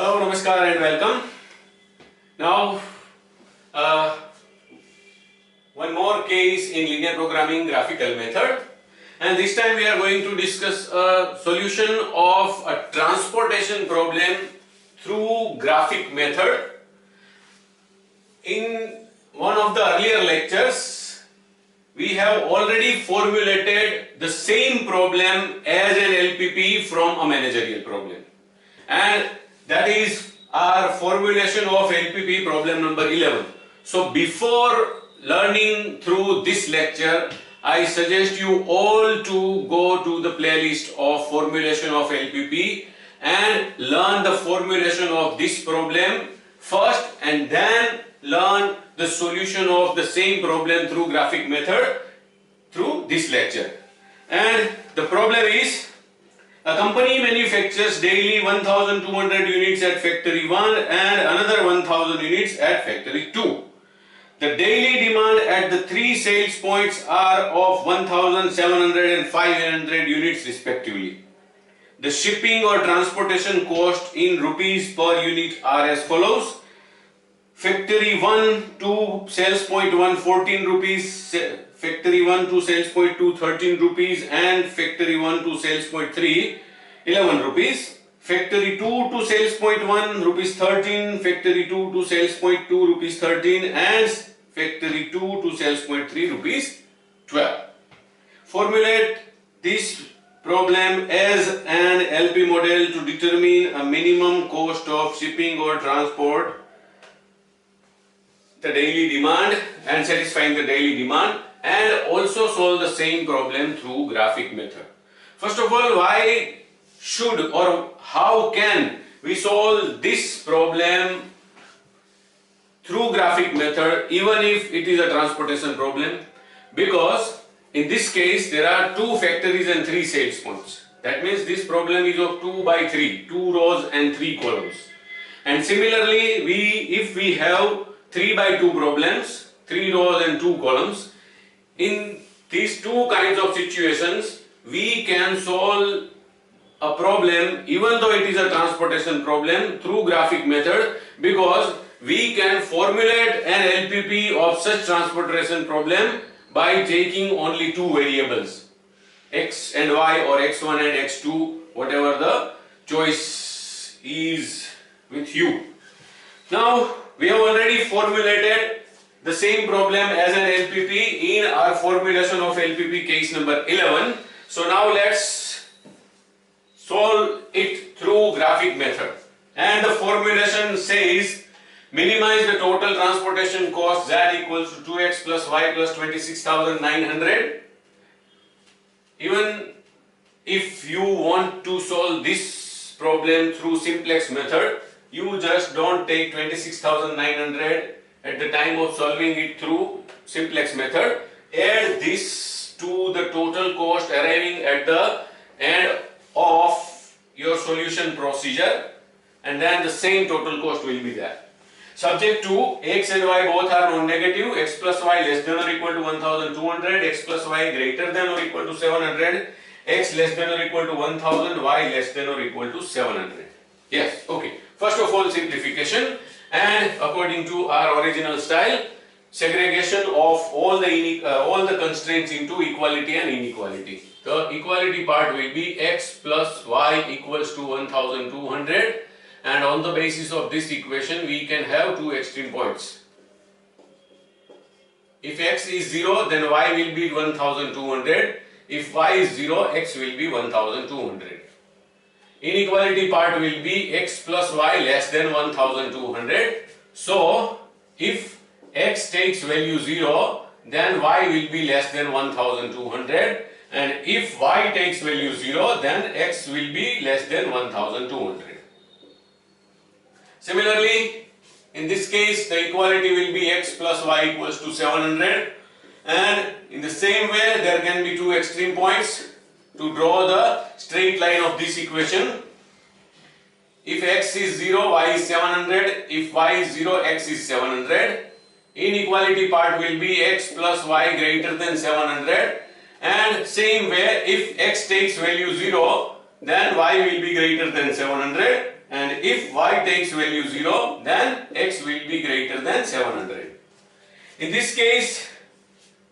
Hello, Namaskar and welcome. Now, one more case in linear programming graphical method, and this time we are going to discuss a solution of a transportation problem through graphic method. In one of the earlier lectures, we have already formulated the same problem as an LPP from a managerial problem, and that is our formulation of LPP problem number 11. So before learning through this lecture, I suggest you all to go to the playlist of formulation of LPP and learn the formulation of this problem first, and then learn the solution of the same problem through graphic method through this lecture. And the problem is, a company manufactures daily 1200 units at factory 1 and another 1000 units at factory 2. The daily demand at the three sales points are of 1700 and 500 units respectively. The shipping or transportation cost in rupees per unit are as follows. Factory 1 to sales point 1 14 rupees, factory 1 to sales point 2 13 rupees, and factory 1 to sales point 3 11 rupees. Factory 2 to sales point 1 rupees 13, factory 2 to sales point 2 rupees 13, and factory 2 to sales point 3 rupees 12. Formulate this problem as an LP model to determine a minimum cost of shipping or transport the daily demand and satisfying the daily demand, and also solve the same problem through graphic method. First of all, why should or how can we solve this problem through graphic method even if it is a transportation problem? Because in this case there are two factories and three sales points. That means this problem is of 2 by 3, 2 rows and 3 columns. And similarly, if we have 3 by 2 problems, 3 rows and 2 columns, in these two kinds of situations we can solve a problem even though it is a transportation problem through graphic method, because we can formulate an LPP of such transportation problem by taking only two variables, x and y, or x1 and x2, whatever the choice is with you. Now we have already formulated the same problem as an LPP in our formulation of LPP case number 11. So now let's solve it through graphic method. And the formulation says, minimize the total transportation cost z equals to 2x plus y plus 26,900. Even if you want to solve this problem through simplex method, you just don't take 26,900 at the time of solving it through simplex method. Add this to the total cost arriving at the end of your solution procedure, and then the same total cost will be there. Subject to x and y both are non-negative, x plus y less than or equal to 1200, x plus y greater than or equal to 700, x less than or equal to 1000, y less than or equal to 700. Yes, okay. First of all, simplification, and according to our original style, segregation of all the constraints into equality and inequality. The equality part will be x plus y equals to 1200, and on the basis of this equation we can have two extreme points. If x is 0, then y will be 1200. If y is 0, x will be 1200. Inequality part will be x plus y less than 1200. So if x takes value 0, then y will be less than 1200, and if y takes value 0, then x will be less than 1200. Similarly, in this case the equality will be x plus y equals to 700, and in the same way there can be two extreme points to draw the straight line of this equation. If x is 0, y is 700. If y is 0, x is 700. Inequality part will be x plus y greater than 700, and same way if x takes value 0, then y will be greater than 700, and if y takes value 0, then x will be greater than 700. In this case,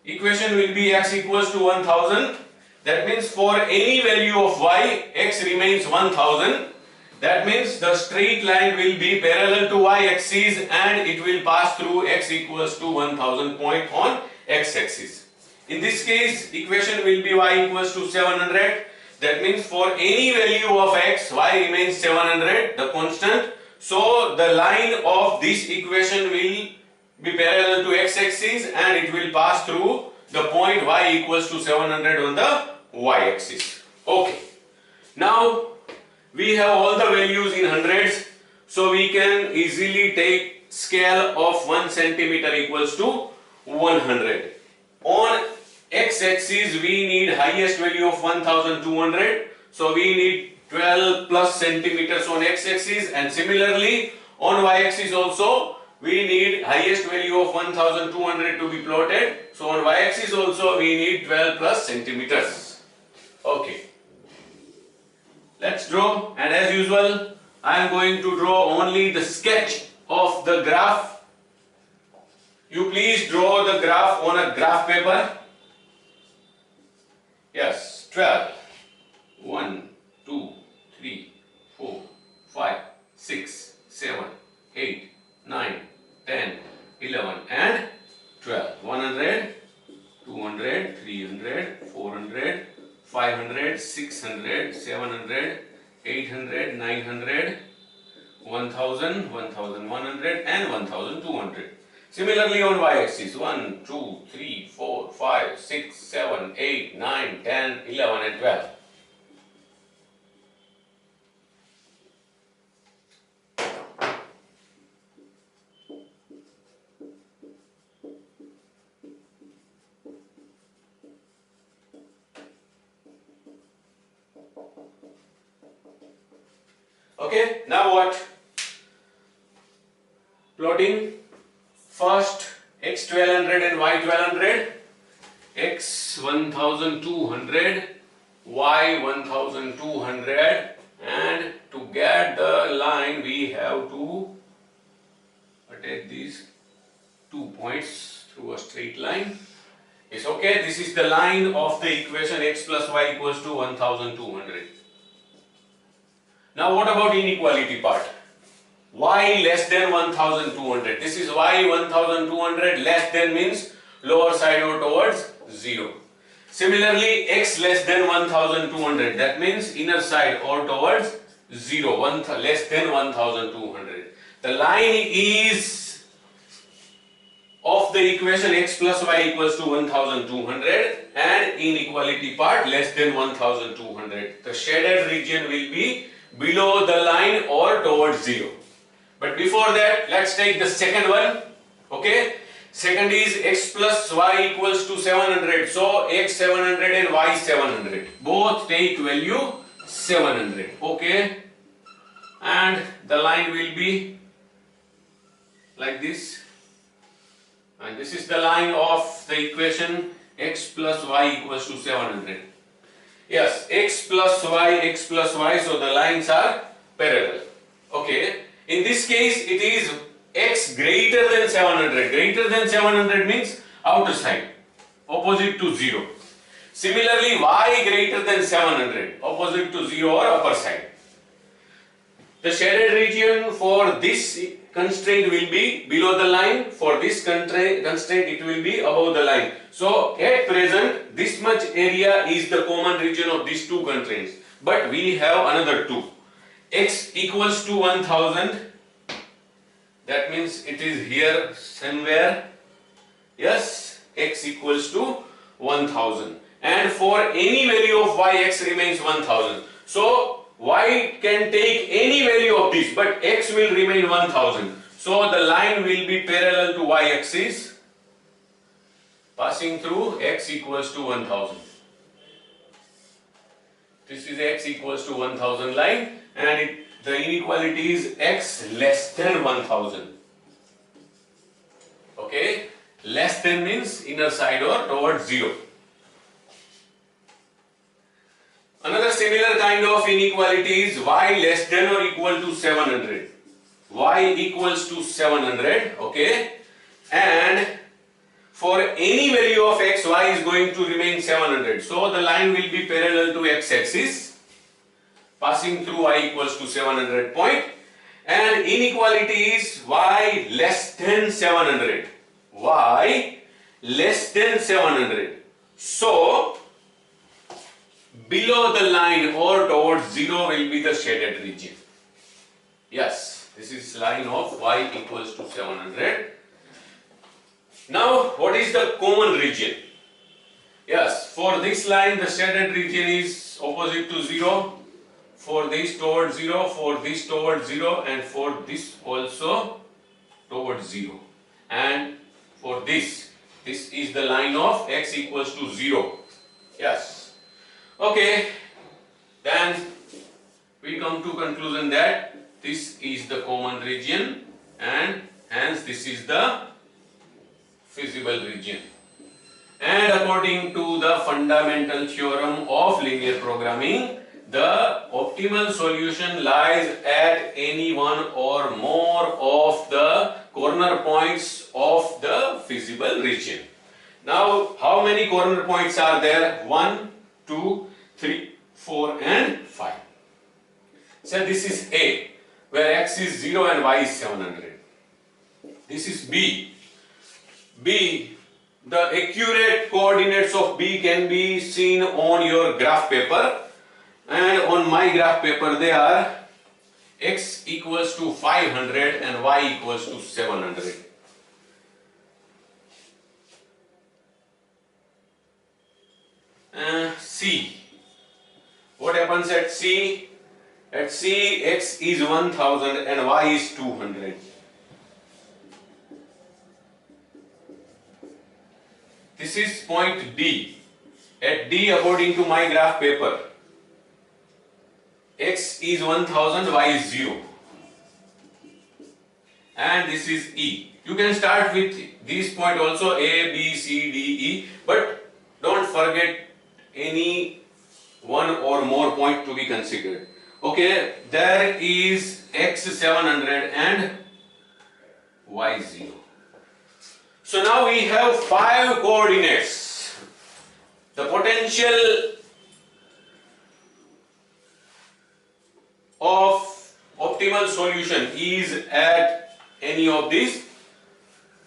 equation will be x equals to 1000. That means for any value of y, x remains 1000. That means the straight line will be parallel to y-axis and it will pass through x equals to 1000 point on x-axis. In this case, equation will be y equals to 700. That means for any value of x, y remains 700, the constant. So the line of this equation will be parallel to x-axis and it will pass through the point y equals to 700 on the y-axis. Okay. Now we have all the values in hundreds, so we can easily take scale of 1 centimeter equals to 100. On x-axis we need highest value of 1200, so we need 12 plus centimeters on x-axis, and similarly on y-axis also we need highest value of 1200 to be plotted, so on y-axis also we need 12 plus centimeters. Okay. Let's draw, and as usual I am going to draw only the sketch of the graph. You please draw the graph on a graph paper. Yes, 12. 1, 2, 3, 4, 5, 6, 7, 8, 9, 10, 11 and 12. 100, 200, 300, 400, 500, 600, 700, 800, 900, 1000, 1100 and 1200. Similarly on y-axis 1, 2, 3, 4, 5, 6, 7, 8, 9, 10, 11 and 12. Okay, now what? Plotting first x 1200 and y 1200, x 1200, y 1200, and to get the line we have to attach these 2 points through a straight line. Yes, okay, this is the line of the equation x plus y equals to 1200. Now what about inequality part? Y less than 1200. This is y 1200 less than means lower side or towards 0. Similarly, x less than 1200. That means inner side or towards 0. Less than 1200. The line is of the equation x plus y equals to 1200 and inequality part less than 1200. The shaded region will be below the line or towards 0. But before that, let's take the second one. Okay, second is x plus y equals to 700. So x 700 and y 700. Both take value 700. Okay, and the line will be like this. And this is the line of the equation x plus y equals to 700. Yes, x plus y, so the lines are parallel. Okay, in this case it is x greater than 700. Greater than 700 means outer side, opposite to 0. Similarly, y greater than 700, opposite to 0 or upper side. The shaded region for this constraint will be below the line. For this constraint it will be above the line. So at present this much area is the common region of these two constraints. But we have another two. X equals to 1000. That means it is here somewhere. Yes, x equals to 1000. And for any value of y, x remains 1000. So y can take any value of this, but x will remain 1000. So the line will be parallel to y-axis, passing through x equals to 1000. This is x equals to 1000 line, and the inequality is x less than 1000. Okay, less than means inner side or towards 0. Another similar kind of inequality is y less than or equal to 700. Y equals to 700, okay, and for any value of x, y is going to remain 700. So the line will be parallel to x-axis, passing through y equals to 700 point, and inequality is y less than 700. Y less than 700. So below the line or towards 0 will be the shaded region. Yes, this is line of y equals to 700. Now, what is the common region? Yes, for this line the shaded region is opposite to 0, for this towards 0, for this towards 0, and for this also towards 0. And for this is the line of x equals to 0. Yes. Okay, then we come to conclusion that this is the common region and hence this is the feasible region. And according to the fundamental theorem of linear programming, the optimal solution lies at any one or more of the corner points of the feasible region. Now, how many corner points are there? 1, 2, 3, 4 and 5. So this is A, where x is 0 and y is 700. This is B. B, the accurate coordinates of B can be seen on your graph paper, and on my graph paper they are x equals to 500 and y equals to 700. C. What happens at C? At C, x is 1000 and y is 200. This is point D. At D, according to my graph paper, x is 1000, y is 0. And this is E. You can start with these points also, A, B, C, D, E, but don't forget any one or more point to be considered. Okay, there is x 700 and y 0. So now we have 5 coordinates. The potential of optimal solution is at any of these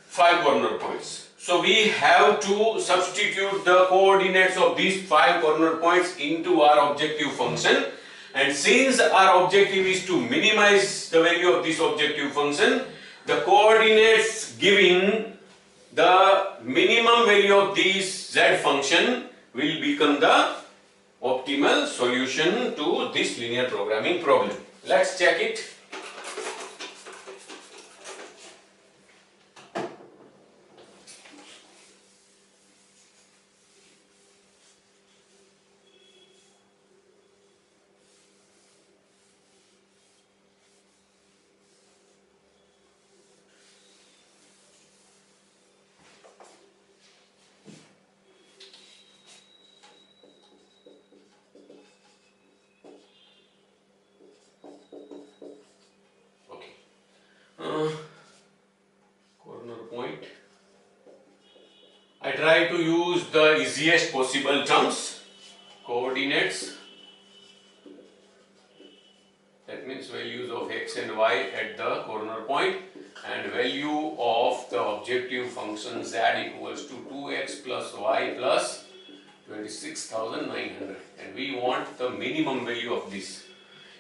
5 corner points. So we have to substitute the coordinates of these 5 corner points into our objective function. And since our objective is to minimize the value of this objective function, the coordinates giving the minimum value of this z function will become the optimal solution to this linear programming problem. Let's check it. Corner point. I try to use the easiest possible terms. Coordinates, that means values of x and y at the corner point, and value of the objective function z equals to 2x plus y plus 26,900, and we want the minimum value of this.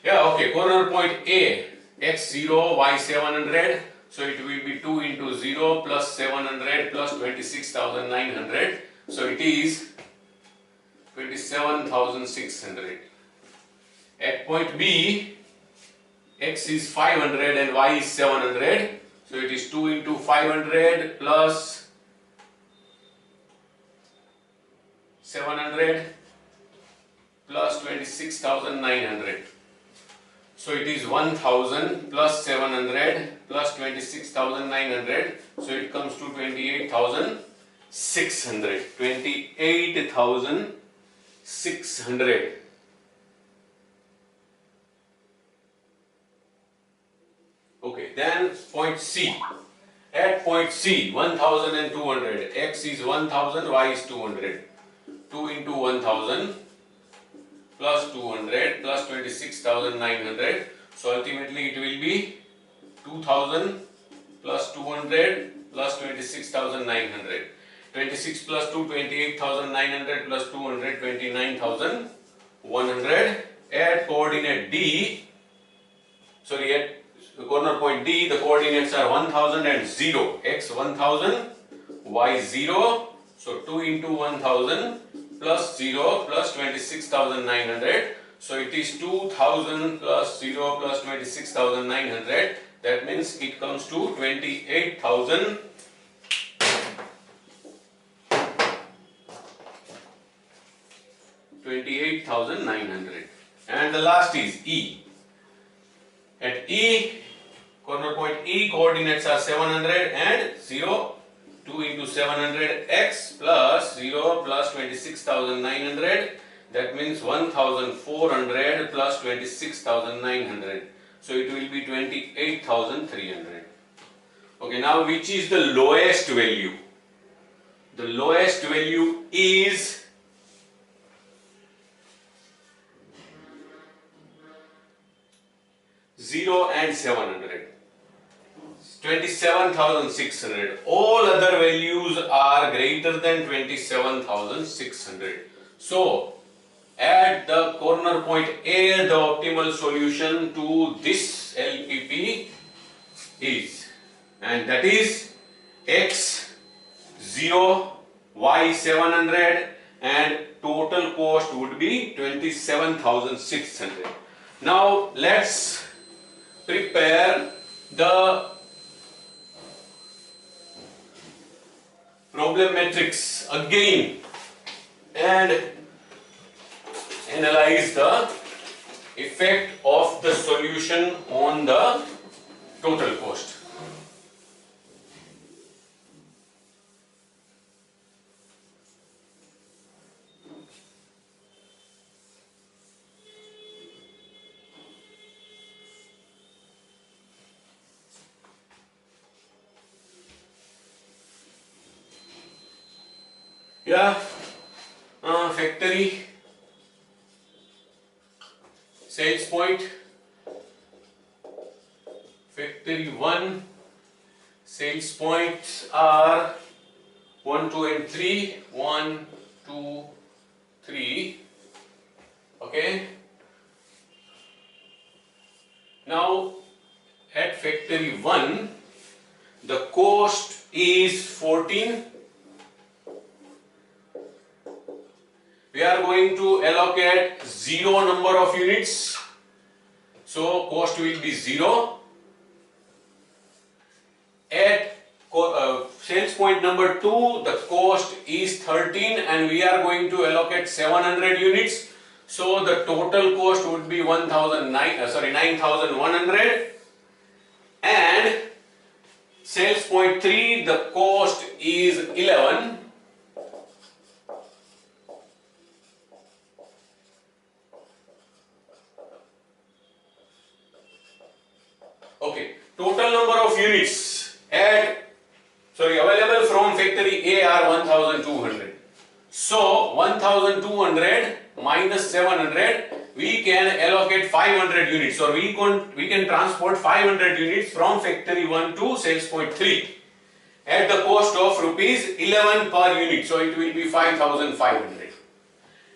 Yeah, okay, corner point A, x 0, y 700, so it will be 2 into 0 plus 700 plus 26,900, so it is 27,600. At point B, x is 500 and y is 700, so it is 2 into 500 plus 700 plus 26,900. So it is 1000 plus 700 plus 26,900, so it comes to 28,600. 28,600. then point C. At point C, 1000 and 200. X is 1000, Y is 200. 2 into 1000 plus 200 plus 26,900. So ultimately it will be 2000 plus 200 plus 26,900. 26 plus 2, 28,900 plus 200, 29,100. At coordinate D, sorry, at the corner point D, the coordinates are 1000 and 0. X 1000, Y 0. So 2 into 1000 plus 0 plus 26,900. So it is 2000 plus 0 plus 26,900. That means it comes to 28,000. 28,900. And the last is E. At E, corner point E, coordinates are 700 and 0. 2 into 700, X plus 0 plus 26,900. That means 1,400 plus 26,900. So it will be 28,300. Okay, now which is the lowest value? The lowest value is 0 and 700. 27,600. All other values are greater than 27,600. So, at the corner point A, the optimal solution to this LPP is, and that is X 0, Y 700, and total cost would be 27,600. Now, let's prepare the problem matrix again and analyze the effect of the solution on the total cost. Yeah, factory, sales point, factory 1, sales points are 1, 2 and 3, 1, 2, 3, okay. Now at factory 1, the cost is 14. We are going to allocate 0 number of units, so cost will be 0. At sales point number 2, the cost is 13 and we are going to allocate 700 units, so the total cost would be 9,100. And sales point 3, the cost is 11. Okay, total number of units available from factory A are 1,200. So 1,200 minus 700, we can allocate 500 units, or we can transport 500 units from factory 1 to sales point 3 at the cost of rupees 11 per unit. So it will be 5,500.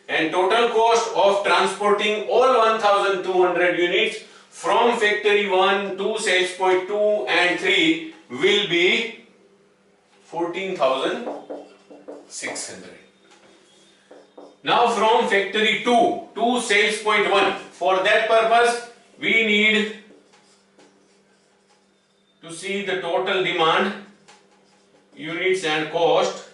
And total cost of transporting all 1,200 units from factory 1 to sales point 2 and 3 will be 14,600. Now from factory 2 to sales point 1, for that purpose we need to see the total demand, units and cost.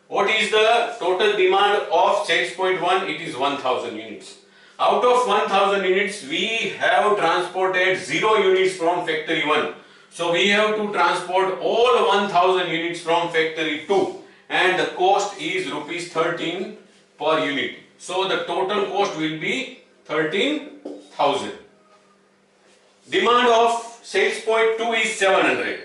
What is the total demand of sales point 1? It is 1,000 units. Out of 1,000 units, we have transported 0 units from factory 1. So we have to transport all 1,000 units from factory 2, and the cost is rupees 13 per unit. So the total cost will be 13,000. Demand of sales point 2 is 700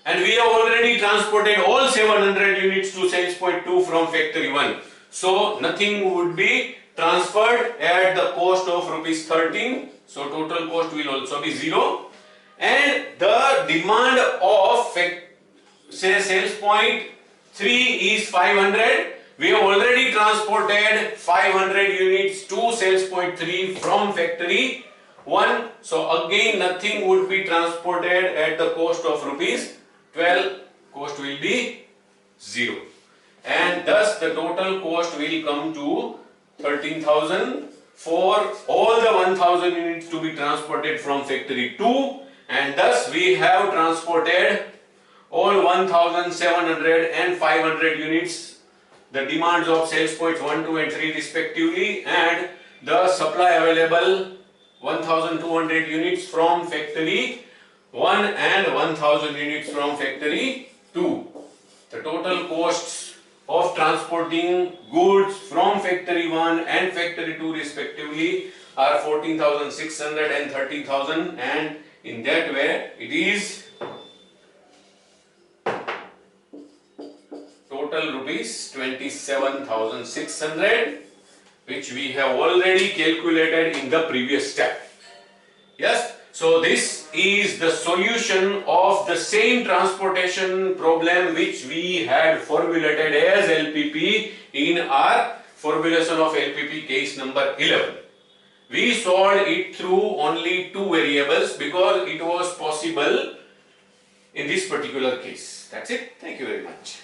and we have already transported all 700 units to sales point 2 from factory 1. So nothing would be transferred at the cost of rupees 13. So total cost will also be 0. And the demand of say sales point 3 is 500. We have already transported 500 units to sales point 3 from factory 1. So again nothing would be transported at the cost of rupees 12. Cost will be 0. And thus the total cost will come to 13,000 for all the 1000 units to be transported from factory 2, and thus we have transported all 1700 and 500 units, the demands of sales points 1, 2 and 3 respectively, and the supply available 1200 units from factory 1 and 1000 units from factory 2. The total costs of transporting goods from factory 1 and factory 2 respectively are 14,600 and 13,000, and in that way it is total rupees 27,600, which we have already calculated in the previous step. Yes, so this is the solution of the same transportation problem which we had formulated as LPP in our formulation of LPP case number 11. We solved it through only 2 variables because it was possible in this particular case. That's it. Thank you very much.